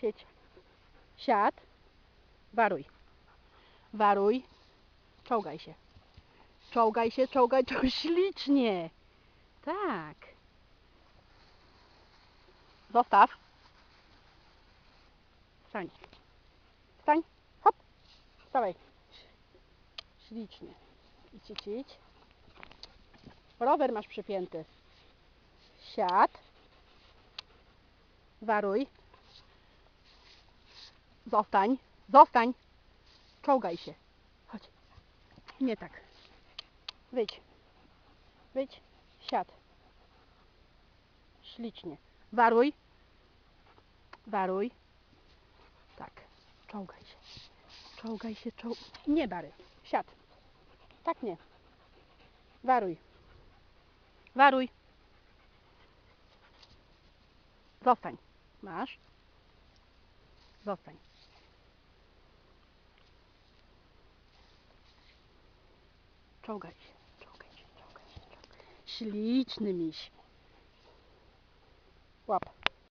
Siedź. Siad. Waruj. Waruj. Czołgaj się. Czołgaj się, czołgaj. To ślicznie. Tak. Zostaw. Wstań. Wstań. Hop. Wstawaj. Ślicznie. Idź. Rower masz przypięty. Siad. Waruj. Zostań. Zostań. Czołgaj się. Chodź. Nie tak. Wyjdź. Wyjdź. Siad. Ślicznie. Waruj. Waruj. Tak. Czołgaj się. Czołgaj się, Nie bary. Siad. Tak nie. Waruj. Waruj. Zostań. Masz. Zostań. Czołgaj się. Śliczny miś. Łap.